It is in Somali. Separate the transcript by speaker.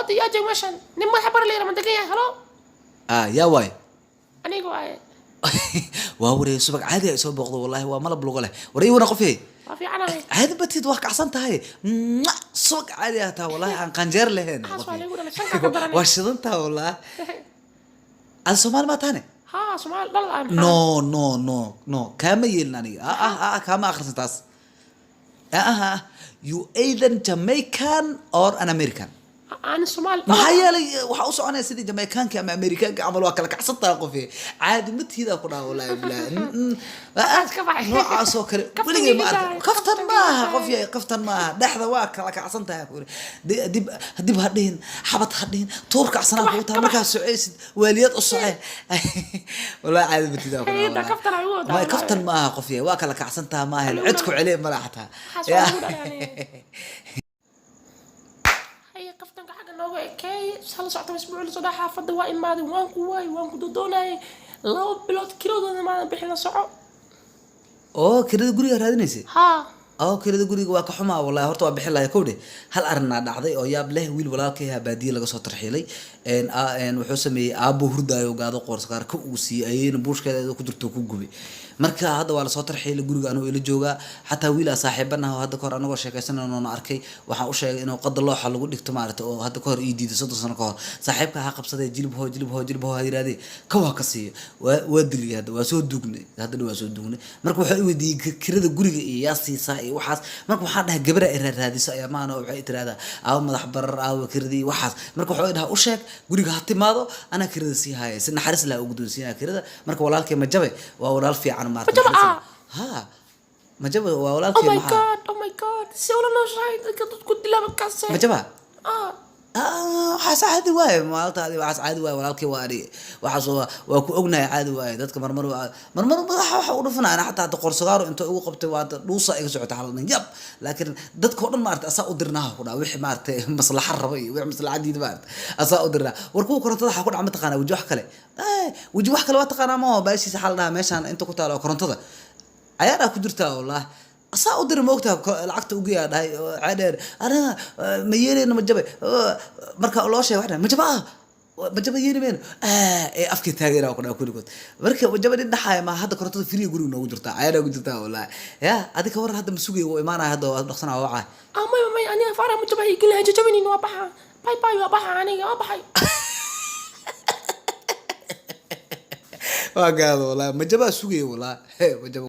Speaker 1: ودي يا جماشن نما حبر لي لما دقيقة هلو
Speaker 2: يا واي
Speaker 1: أنا قاعد
Speaker 2: واوري سبق عادي سو بوقdo والله waa malab luqo leh waray wana qofay
Speaker 1: ما في أنا
Speaker 2: عادي batid wax kacsan tahay suuq caadi ah taa wallahi aan qanjeer lahayn
Speaker 1: حاسة عليه ولا شنك قدرني
Speaker 2: waa shidantaa wallahi aan Soomaali ma taane
Speaker 1: ها سمع لا لا
Speaker 2: no kama yeelnani kama akhrisan taas you either Jamaican or an American
Speaker 1: أنا الصومال
Speaker 2: maxaa yeelay waxa u soconaya sidii Jamaicanka ama Americanka amal waa kala kacsantaa qofay caadi matiida ku dhaw wallahi bilaa noocaas oo kale weligay ma arko kaftan maaha qofay kaftan maaha dhaxda waa kala kacsantaa ku dib hadhiin xabad hadhiin tuur kacsanaa ku taa markaa soceysid waaliyad u socay wallahi caadi matiida ku dhaw
Speaker 1: كفتنا عود
Speaker 2: ما kaftan maaha qofay waa kala kacsantaa maaha cid ku celiye malaxta
Speaker 1: كفتن حاجة نوع كي هلا صعت أسبوع اللي صدق حافظ واي ماذا وانكو دودوناي لو بلوت كيلو ده ما بحنا صعب
Speaker 2: oo kirada guriga raadinaysa
Speaker 1: ها
Speaker 2: kirada guriga waa ka xumaa wallahi horta waa bixin lahayd kowdhe hal arna dhacday oo yaab leh wiil walaalkay baadiye laga soo tarxiilay wuxuu sameeyay aabo hurdaayo gaado qoorsaar ka uu siiyay buushkeeda ku jirto ku gubay marka hadda waa la soo tarxiilay guriga anoo ila jooga xataa wiila saaxiibanaha hadda ka hor anagoo sheekaysanayno oo arkay waxaan u sheegay inuu qad looxa lagu dhigto maartay oo hadda ka hor ii diiday 30 sano ka hor saaxiibka ha qabsaday jilib hoo yiraahday ka waa ka siiyo waa dilay hadda waa soo duugnay marka waxa uu weydiiyay kirada guriga iyo yaasiisa iyo waxaas marka waxaan dhahay gabadha ay raadiso ayaa maana waxay tiraahdaa aa madax barar aa kiradii waxaas marka waxa dhahay u sheeg guriga ha timaado ana kirada sii haaya si naxariis la ugu doonsiina kirada marka walaalkay ma jabe waa walaal fiican maartay ha ma jabe waa walaalkay
Speaker 1: oh my god sawla no shayd ku dilaba kasse
Speaker 2: ma jaba waxaas caadi waaye maaltaadi waxaas caadi waaye walaalkay waa ari waxaas waa ku ognahay caadi waaye dadka marmar waxa u dhufnaa ana xataa qorsagaaro inta ugu qabtay waa dhuusa iga socota xalan yab laakiin dadka oo dhan maartay asaa u dirnaa ku dhaa wixii maartay maslaxa raba iyo wixii maslaxadiida maartay asaa u dirnaa warku korontada waxa ku dhacma taqaana waji wax kale waji wax kale waa taqaana ma baashiisa xal dhaha meeshan inta ku taalo korontada ayaa ku jirtaa wallahi asaa u diray moogtaa lacagta ugu yaadhay caadheer ana ma yeelina ma jabay marka loo sheegay waxna ma jabaa ma jabay yeelina afkii taageera ku dhaa kurigood marka ma jabay dhaxay ma hadda korontada free guriga noogu jirtaa caadheer ugu jirtaa wallahi adika war hadda masuugay oo imaanay hadda dhaqsanaa wacay
Speaker 1: ma ani fara ma jabay gilaa jabini waa baxa bye waa baxa aniga waa baxay
Speaker 2: waa gaado wallahi ma jabaa sugay wallahi ma jabaa